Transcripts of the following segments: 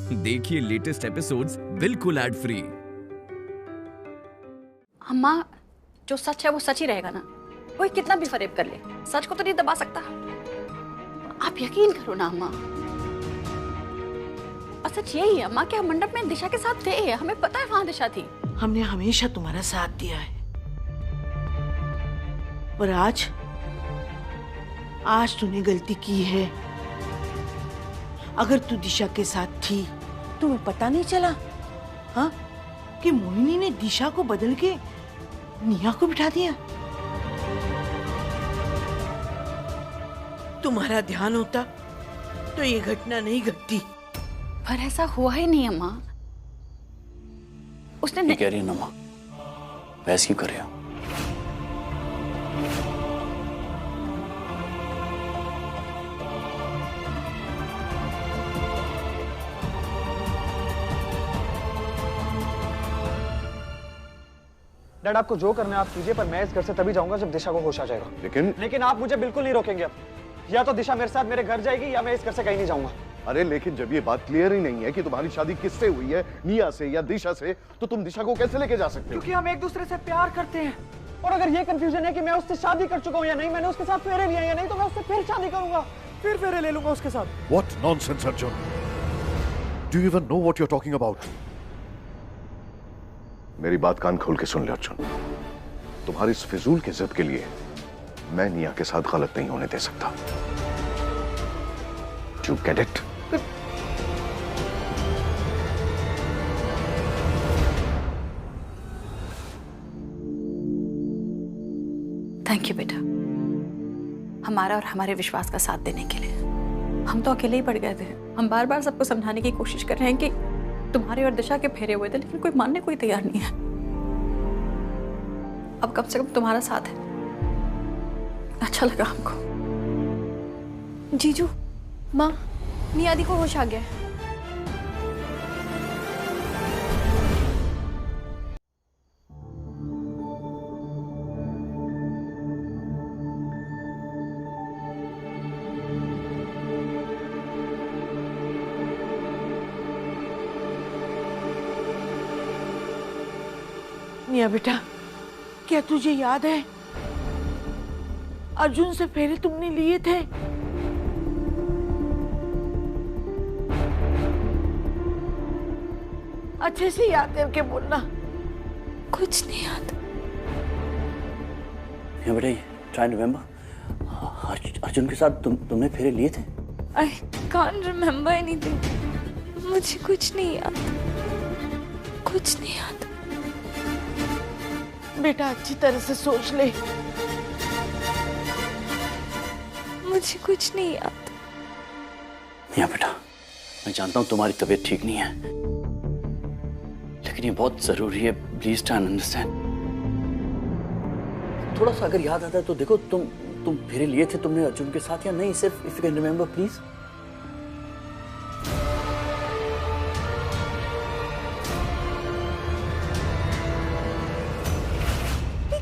देखिए latest episodes बिल्कुल ad free. अम्मा, जो सच है वो सच ही रहेगा ना, कोई कितना भी फरेब कर ले, सच को तो नहीं दबा सकता। आप यकीन करो ना अम्मा। और सच यही है अम्मा कि हम मंडप में दिशा के साथ थे, हमें पता है वहां दिशा थी। हमने हमेशा तुम्हारा साथ दिया है, पर आज तूने गलती की है। अगर तू दिशा के साथ थी, तुम्हें पता नहीं चला हाँ कि मोहिनी ने दिशा को बदल के निया को बिठा दिया। तुम्हारा ध्यान होता तो ये घटना नहीं घटती। पर ऐसा हुआ ही नहीं अम्मा। उसने कह रही है नमा, बहस क्यों कर रहे हो? डैड, आपको जो करना है आप कीजिए, पर मैं इस घर से तभी जाऊंगा जब दिशा को होश आ जाएगा। लेकिन आप मुझे बिल्कुल नहीं रोकेंगे अब। या तो दिशा मेरे साथ मेरे घर जाएगी या मैं इस घर से कहीं नहीं जाऊंगा। अरे लेकिन जब ये बात क्लियर ही नहीं है कि तुम्हारी शादी किससे हुई है, निया से या दिशा से, तो तुम दिशा को कैसे लेके जा सकते हो? क्योंकि हम एक दूसरे से प्यार करते हैं। और अगर ये कंफ्यूजन है कि मैं उससे शादी कर चुका हूँ या नहीं, मैंने उसके साथ फेरे लिए या नहीं, तो मैं उससे फिर शादी करूंगा, फिर फेरे ले लूंगा उसके साथ। What nonsense, Arjun! Do you even know what you're talking about? मेरी बात कान खोल के सुन ले अर्जुन। तुम्हारी इस फिजूल की जिद के लिए मैं निया के साथ गलत नहीं होने दे सकता। You get it? Thank you बेटा, हमारा और हमारे विश्वास का साथ देने के लिए। हम तो अकेले ही पड़ गए थे। हम बार बार सबको समझाने की कोशिश कर रहे हैं कि तुम्हारे और दिशा के फेरे हुए थे, लेकिन कोई मानने को ही तैयार नहीं है। अब कम से कम तुम्हारा साथ है, अच्छा लगा हमको। जीजू, माँ, नियादी को होश आ गया है। निया बेटा, क्या तुझे याद है अर्जुन से फेरे तुमने लिए थे? अच्छे से याद करके बोलना। कुछ नहीं याद। बेटा, ट्राई रिमेम्बर, अर्जुन के साथ तुमने फेरे लिए थे? I can't remember anything. मुझे कुछ नहीं याद, कुछ नहीं याद। बेटा अच्छी तरह से सोच ले। मुझे कुछ नहीं याद। या बेटा, मैं जानता हूं तुम्हारी तबीयत ठीक नहीं है, लेकिन ये बहुत जरूरी है। Please try and understand. थोड़ा सा अगर याद आता है तो देखो, तुम फेरे लिए थे तुमने अर्जुन के साथ या नहीं? सिर्फ if you can remember please.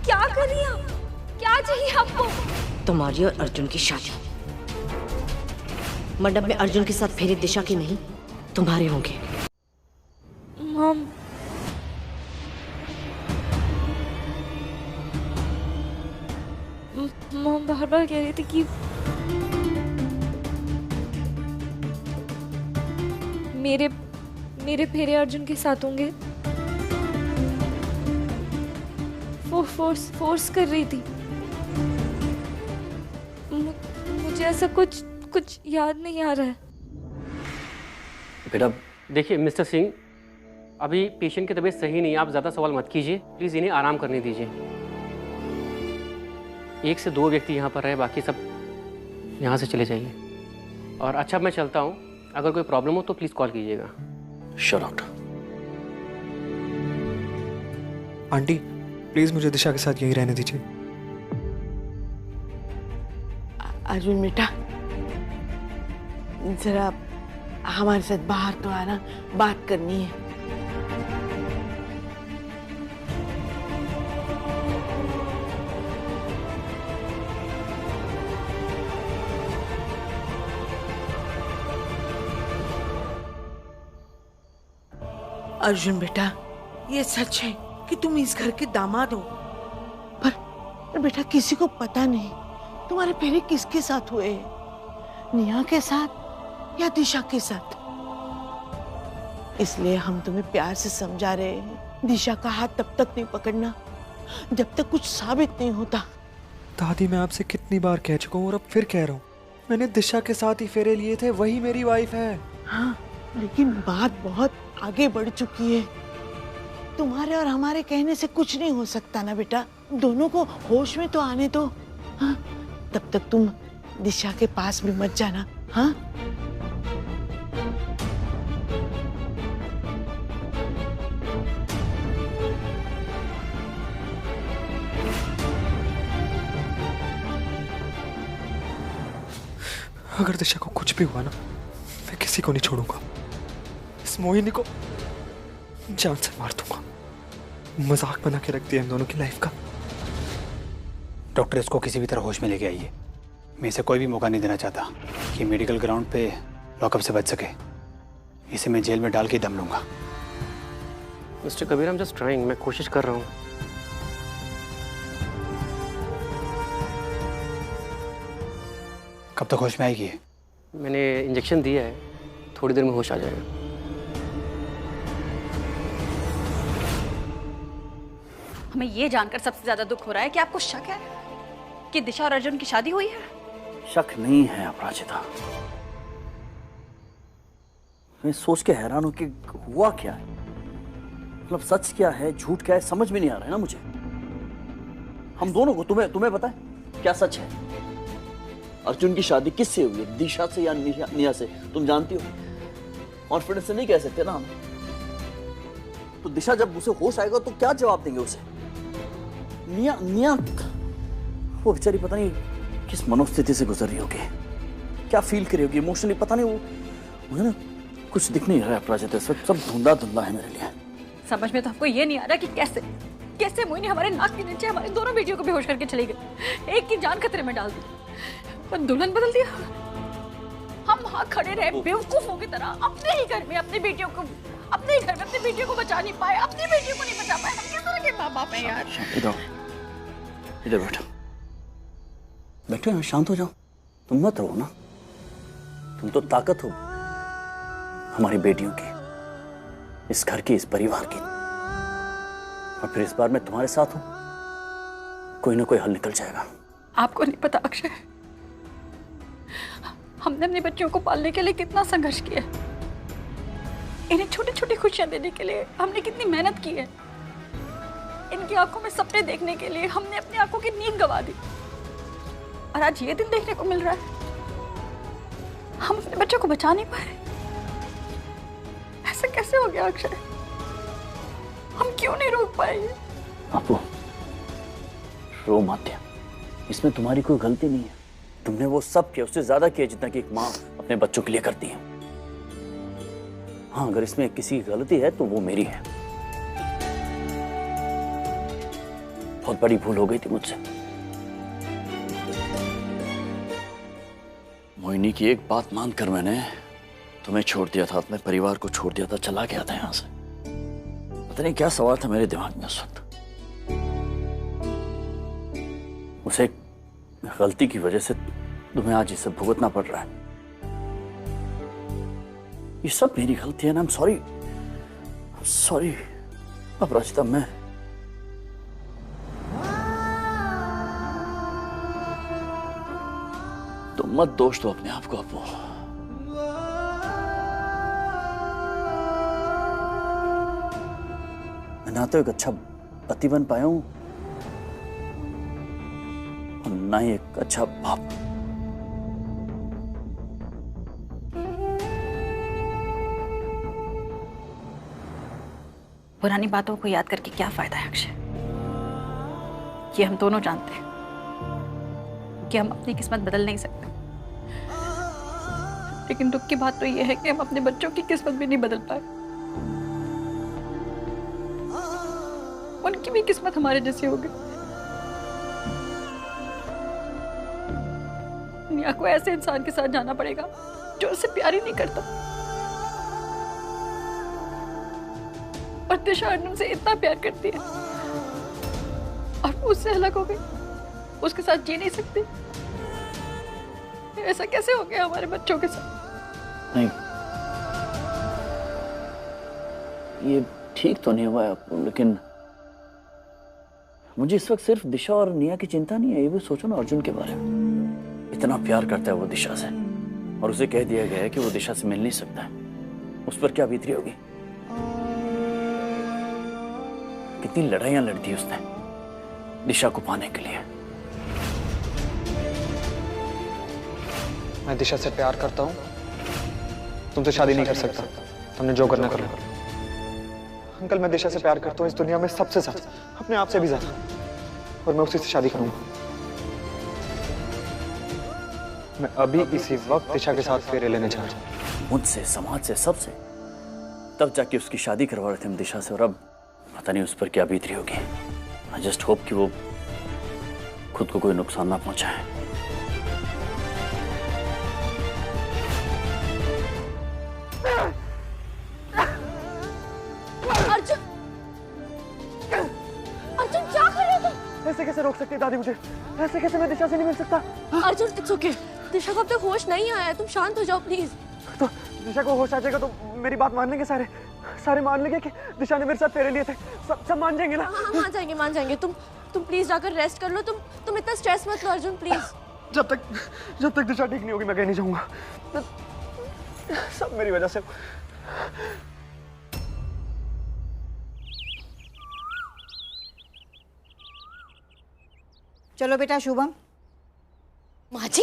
क्या कर रही हैं आप? क्या चाहिए आपको? तुम्हारी और अर्जुन की शादी मंडप में अर्जुन के साथ फेरे दिशा के नहीं तुम्हारे होंगे। मॉम, मॉम बार बार कह रही थी कि मेरे फेरे अर्जुन के साथ होंगे। फोर्स कर रही थी। मुझे ऐसा कुछ याद नहीं आ रहा है। बेटा देखिए मिस्टर सिंह, अभी पेशेंट की तबीयत सही नहीं है, आप ज़्यादा सवाल मत कीजिए प्लीज़, इन्हें आराम करने दीजिए। 1 से 2 व्यक्ति यहाँ पर रहे, बाकी सब यहाँ से चले जाइए। और अच्छा मैं चलता हूँ, अगर कोई प्रॉब्लम हो तो प्लीज़ कॉल कीजिएगा। Sure doctor. आंटी प्लीज मुझे दिशा के साथ यहीं रहने दीजिए। अर्जुन बेटा, जरा हमारे साथ बाहर तो आना, बात करनी है। अर्जुन बेटा, ये सच है कि तुम इस घर के दामाद हो, पर बेटा किसी को पता नहीं तुम्हारे फेरे किसके साथ हुए हैं, नेहा के साथ या दिशा के साथ। इसलिए हम तुम्हें प्यार से समझा रहे हैं, दिशा का हाथ तब तक नहीं पकड़ना जब तक कुछ साबित नहीं होता। दादी, मैं आपसे कितनी बार कह चुका हूँ और अब फिर कह रहा हूँ, मैंने दिशा के साथ ही फेरे लिए थे, वही मेरी वाइफ है। हाँ, लेकिन बात बहुत आगे बढ़ चुकी है। तुम्हारे और हमारे कहने से कुछ नहीं हो सकता ना बेटा, दोनों को होश में तो आने दो। हाँ, तब तक तुम दिशा के पास भी मत जाना। हाँ, अगर दिशा को कुछ भी हुआ ना, मैं किसी को नहीं छोड़ूंगा। इस मोहिनी को जान से मार दूंगा। मजाक बना के रख दिया इन दोनों की लाइफ का। डॉक्टर, इसको किसी भी तरह होश में लेके आइए। मैं इसे कोई भी मौका नहीं देना चाहता कि मेडिकल ग्राउंड पे लॉकअप से बच सके। इसे मैं जेल में डाल के दम लूंगा। Mister Kabir, I'm just trying, मैं कोशिश कर रहा हूँ। कब तक होश में आएगी? मैंने इंजेक्शन दिया है, थोड़ी देर में होश आ जाएगा। हमें ये जानकर सबसे ज्यादा दुख हो रहा है कि आपको शक है कि दिशा और अर्जुन की शादी हुई है। शक नहीं है अपराजिता, मैं सोच के हैरान हूं कि हुआ क्या है, मतलब सच क्या है झूठ क्या है समझ में नहीं आ रहा है ना मुझे। हम दोनों को, तुम्हें पता है क्या सच है? अर्जुन की शादी किससे हुई है, दिशा से या निया से? तुम जानती हो, कॉन्फिडेंस से नहीं कह सकते ना हम। तो दिशा जब उसे होश आएगा तो क्या जवाब देंगे उसे? निया वो बेचारी पता नहीं किस मनोस्थिति से गुजर रही होगी, क्या फील कर रही होगी इमोशनली, पता नहीं। वो मुझे ना कुछ दिख नहीं रहा है अपराजिता, सब धुंधला धुंधला है मेरे लिए। समझ में तो आपको ये नहीं आ रहा कि कैसे मोहिनी हमारे नाक के नीचे हमारे दोनों बेटियों को बेहोश करके चली गई, एक की जान खतरे में डाल दी और दुल्हन बदल दिया। हम वहां खड़े रहे बेवकूफों की तरह, अपने ही घर में अपनी बेटियों को बचा नहीं पाए, अपनी बेटियों को नहीं बचा पाए। हम किस तरह के माँ बाप हैं यार? इधर बैठो यहाँ, शांत हो जाओ, तुम मत रो ना। तुम तो ताकत हो हमारी बेटियों की, इस घर की, इस परिवार की। और फिर इस बार मैं तुम्हारे साथ हूं, कोई ना कोई हल निकल जाएगा। आपको नहीं पता अक्षय, हमने अपने बच्चों को पालने के लिए कितना संघर्ष किया, इन्हें छोटी छोटी खुशियां देने के लिए हमने कितनी मेहनत की है। इनकी आंखों में सपने देखने के लिए हमने अपनी आंखों की नींद गंवा दी, और आज ये दिन देखने को मिल रहा है हम अपने बच्चों को बचा नहीं पाए। ऐसा कैसे हो गया अक्षय? हम क्यों नहीं रोक पाए? आपको रो मत, इसमें तुम्हारी कोई गलती नहीं है। तुमने वो सब किया, उससे ज्यादा किया जितना कि एक माँ अपने बच्चों के लिए करती है। हाँ, अगर इसमें किसी की गलती है तो वो मेरी है। बहुत बड़ी भूल हो गई थी मुझसे। मोहिनी की एक बात मानकर मैंने तुम्हें छोड़ दिया था, अपने परिवार को छोड़ दिया था, चला गया था यहां से। पता नहीं क्या सवाल था मेरे दिमाग में उस वक्त। उसे गलती की वजह से तुम्हें आज ये सब भुगतना पड़ रहा है। ये सब मेरी गलती है ना। आई एम सॉरी अपराजिता। मैं तुम मत दोष दो अपने आप को अपो। मैं ना तो एक अच्छा पति बन पाया हूं और ना ही एक अच्छा बाप। पुरानी बातों को याद करके क्या फायदा है अक्षय? ये हम दोनों जानते हैं कि हम अपनी किस्मत बदल नहीं सकते, लेकिन दुख की बात तो ये है कि हम अपने बच्चों की किस्मत भी नहीं बदल पाए। उनकी भी किस्मत हमारे जैसी हो गई। निया को ऐसे इंसान के साथ जाना पड़ेगा जो उससे प्यार ही नहीं करता। और दिशा अर्जुन से इतना प्यार करती है और वो उससे अलग हो गई, उसके साथ जी नहीं सकती। ऐसा कैसे हो गया हमारे बच्चों के साथ? नहीं, ये ठीक तो नहीं हुआ, लेकिन मुझे इस वक्त सिर्फ दिशा और निया की चिंता नहीं है। ये भी सोचो ना अर्जुन के बारे में। इतना प्यार करता है वो दिशा से, और उसे कह दिया गया है कि वो दिशा से मिल नहीं सकता है। उस पर क्या बीत रही होगी? कितनी लड़ाइयां लड़ती उसने दिशा को पाने के लिए। मैं दिशा से प्यार करता हूँ, तुमसे शादी नहीं कर सकता। तुमने जो करना कर लो। अंकल, मैं दिशा से प्यार करता हूँ इस दुनिया में सबसे ज्यादा, अपने आप से भी ज्यादा, और मैं उसी से शादी करूंगा। मैं अभी इसी वक्त दिशा के साथ फेरे लेने जा रहा हूँ। मुझसे, समाज से, सबसे। तब जाके उसकी शादी करवा रहे थे हम दिशा से, और अब पता नहीं उस पर क्या बीत रही होगी। आई जस्ट होप कि वो खुद को कोई नुकसान ना पहुंचाए। अर्जुन क्या कर रहे हो तुम? ऐसे कैसे रोक सकते दादी मुझे? ऐसे कैसे मैं दिशा से नहीं मिल सकता? अर्जुन इट्स ओके, दिशा को अब तक होश नहीं आया है, तुम शांत हो जाओ प्लीज। तो दिशा को होश आ जाएगा तो मेरी बात मान लेंगे सारे मान लेंगे कि दिशा ने मेरे साथ फेरे लिए थे। सब मान जाएंगे ना? हाँ, मान जाएंगे। तुम प्लीज जाकर रेस्ट कर लो। तुम इतना स्ट्रेस मत लो अर्जुन प्लीज। जब तक दिशा ठीक नहीं होगी मैं कहीं नहीं जाऊंगा। सब मेरी वजह से। चलो बेटा शुभम। माँ जी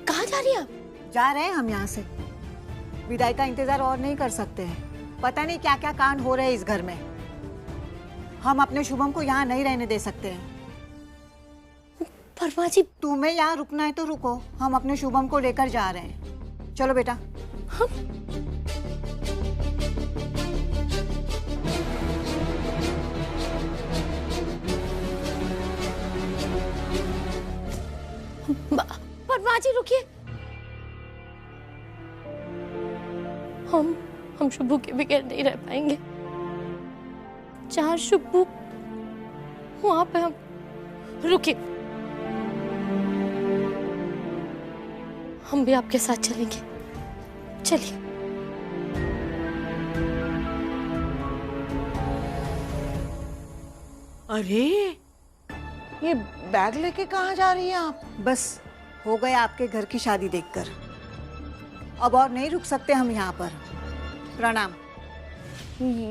कहाँ जा रही हैं आप? जा रहे हैं हम यहाँ से। विदाई का इंतजार और नहीं कर सकते हैं। पता नहीं क्या क्या कांड हो रहे हैं इस घर में। हम अपने शुभम को यहाँ नहीं रहने दे सकते हैं। पर माँ जी तुम्हें यहाँ रुकना है तो रुको, हम अपने शुभम को लेकर जा रहे हैं। चलो बेटा। पर माँ जी रुकिए, हम शुभू के बगैर नहीं रह पाएंगे। जहाँ शुभू वहां पे हम रुकिए, हम भी आपके साथ चलेंगे। चलिए। अरे ये बैग लेके कहाँ जा रही हैं आप? बस हो गया आपके घर की शादी देखकर। अब और नहीं रुक सकते हम यहाँ पर। प्रणाम।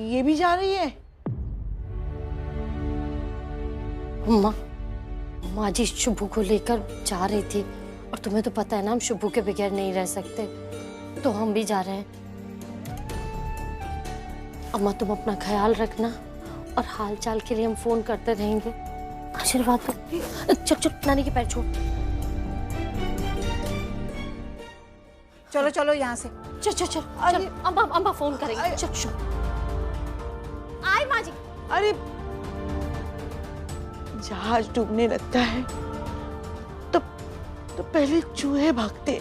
ये भी जा रही है? माँ जी शुभू को लेकर जा रही थी, और तुम्हें तो पता है ना हम शुभू के बगैर नहीं रह सकते, तो हम भी जा रहे हैं। अम्मा तुम अपना ख्याल रखना, और हाल चाल के लिए हम फोन करते रहेंगे। आशीर्वाद दो। चल नानी के पैर छोड़। चलो चलो यहाँ से। चल अम्मा फोन करेंगे। चल आए माँ जी। अरे जहाज डूबने लगता है तो पहले चूहे भागते।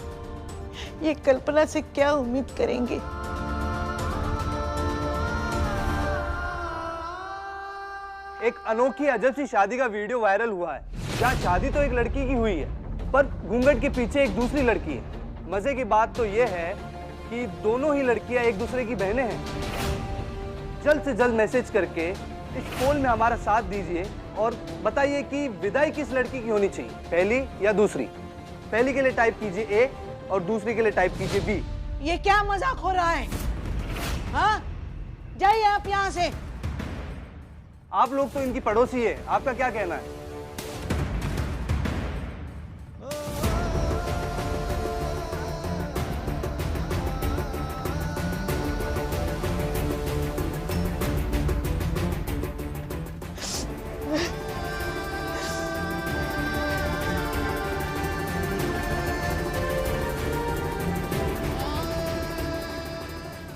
ये कल्पना से क्या उम्मीद करेंगे? एक अनोखी अजब सी शादी का वीडियो वायरल हुआ है, जहाँ शादी तो एक लड़की की हुई है, पर घूंघट के पीछे एक दूसरी लड़की है। मजे की बात तो ये है कि दोनों ही लड़कियां एक दूसरे की बहनें हैं। जल्द से जल्द मैसेज करके इस पोल में हमारा साथ दीजिए और बताइए कि विदाई किस लड़की की होनी चाहिए, पहली या दूसरी। पहली के लिए टाइप कीजिए ए और दूसरी के लिए टाइप कीजिए बी। ये क्या मजाक हो रहा है? हाँ, जाइए आप यहाँ से। आप लोग तो इनकी पड़ोसी है, आपका क्या कहना है?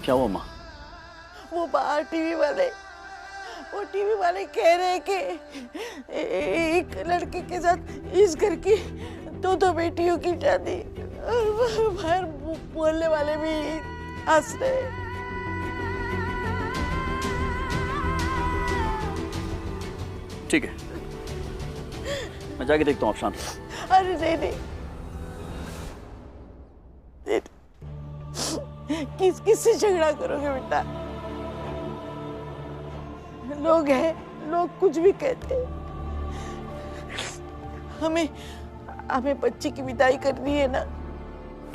क्या हुआ माँ? वो बाहर टीवी वाले कह रहे हैं कि एक लड़के के साथ इस घर की दो बेटियों की शादी, और बाहर बोलने वाले भी हंस रहे। ठीक है, मैं जाके देखता हूँ, आप शांत हो। अरे नहीं नहीं, किस किस से झगड़ा करोगे बेटा? लोग हैं, लोग कुछ भी कहते हैं। हमें बच्चे की विदाई करनी है ना।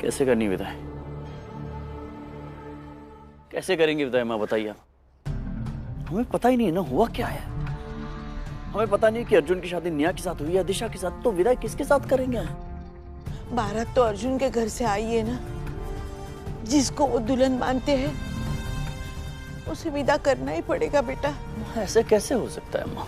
कैसे करनी विदाई? कैसे करेंगे विदाई माँ, बताइए आप। हमें पता ही नहीं है ना हुआ क्या है। हमें पता नहीं कि अर्जुन की शादी नेहा के साथ हुई या दिशा के साथ, तो विदाई किसके साथ करेंगे? बारात तो अर्जुन के घर से आई है ना, जिसको वो दुल्हन मानते हैं उसे विदा करना ही पड़ेगा बेटा। ऐसे कैसे हो सकता है माँ?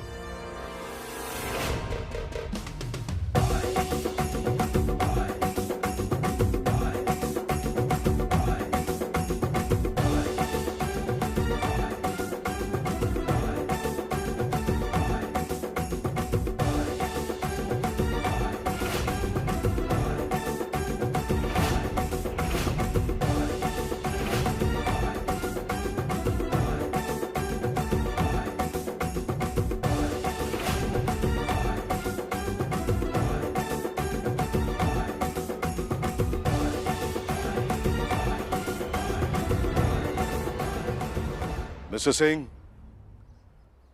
मिस्टर सिंह,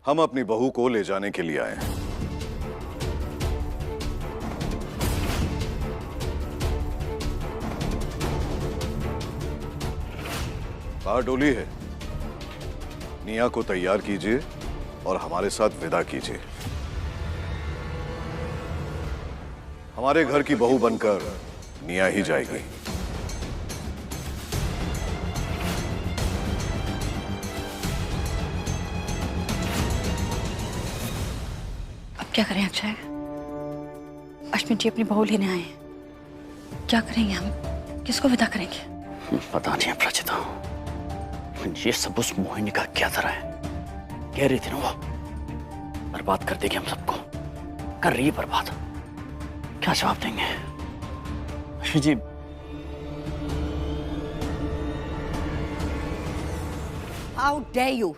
हम अपनी बहू को ले जाने के लिए आए हैं। बाहर डोली है, निया को तैयार कीजिए और हमारे साथ विदा कीजिए। हमारे घर की बहू बनकर निया ही जाएगी। क्या करें अक्षय? अश्विन जी अपनी बहू लेने आए हैं, क्या करेंगे हम? किसको विदा करेंगे? पता नहीं अपराजिता, ये सब उस मोहिनी का क्या तरह है। कह रही थी ना वो बर्बाद कर देगी हम सबको, कर रही है बर्बाद। क्या जवाब देंगे? अश्विन जी, हाउ डेयर यू!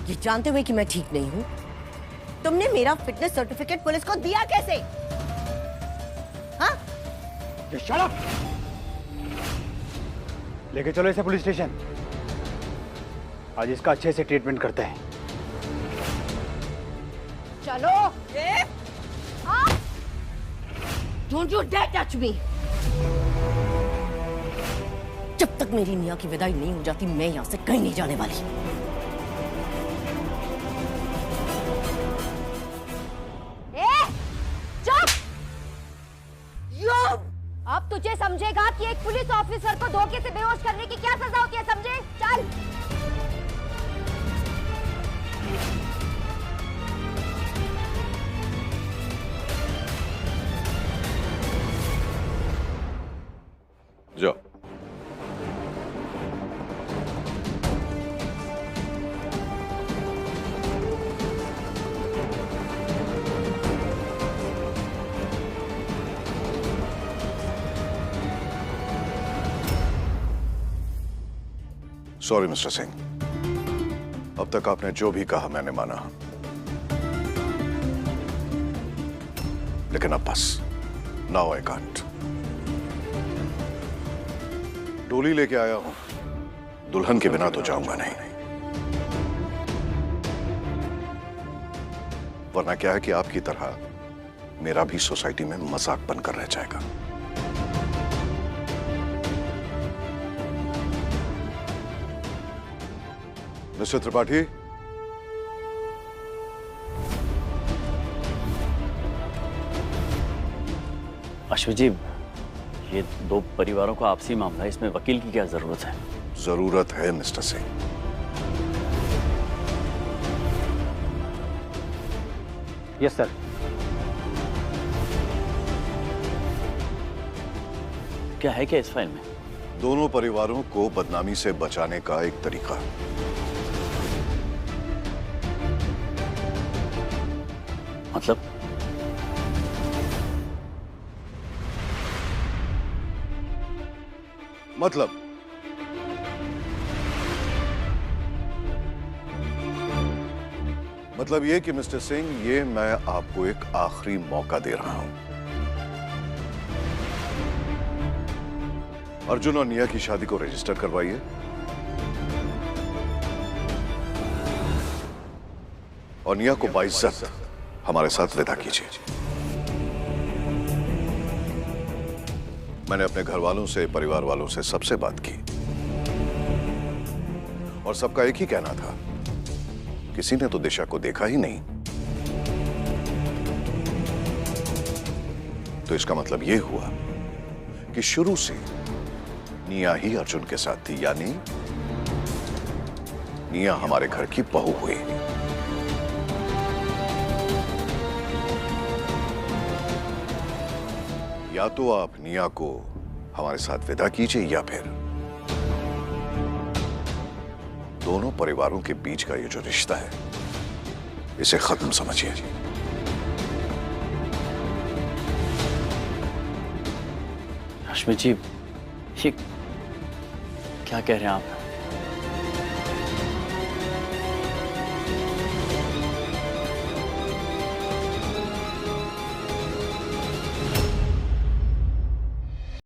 ये जानते हुए कि मैं ठीक नहीं हूं, तुमने मेरा फिटनेस सर्टिफिकेट पुलिस को दिया कैसे? हाँ? Shut up! लेके चलो इसे पुलिस स्टेशन। आज इसका अच्छे से ट्रीटमेंट करते हैं। चलो। Don't you dare touch me! जब तक मेरी निया की विदाई नहीं हो जाती, मैं यहां से कहीं नहीं जाने वाली। अब तुझे समझेगा कि एक पुलिस ऑफिसर को धोखे से बेहोश करने की क्या सजा होती है, समझे? चल। जाओ। सॉरी मिस्टर सिंह, अब तक आपने जो भी कहा मैंने माना, लेकिन अब बस, नाउ आई कांट। डोली लेके आया हूं, दुल्हन के बिना तो जाऊंगा नहीं। वरना क्या है कि आपकी तरह मेरा भी सोसाइटी में मजाक बनकर रह जाएगा। मिस्टर त्रिपाठी, अश्विन जी, ये दो परिवारों का आपसी मामला है, इसमें वकील की क्या जरूरत है? जरूरत है मिस्टर सिंह। Yes sir. क्या है क्या इस फाइल में? दोनों परिवारों को बदनामी से बचाने का एक तरीका। मतलब मतलब ये कि मिस्टर सिंह, ये मैं आपको एक आखिरी मौका दे रहा हूं। अर्जुन और निया की शादी को रजिस्टर करवाइए और निया को बाइज्जत हमारे साथ विदा कीजिए। मैंने अपने घर वालों से, परिवार वालों से सबसे बात की और सबका एक ही कहना था, किसी ने तो दिशा को देखा ही नहीं। तो इसका मतलब यह हुआ कि शुरू से निया ही अर्जुन के साथ थी, यानी निया हमारे घर की बहू हुई। या तो आप निया को हमारे साथ विदा कीजिए या फिर दोनों परिवारों के बीच का ये जो रिश्ता है इसे खत्म समझिए। रश्मि जी, ये क्या कह रहे हैं आप?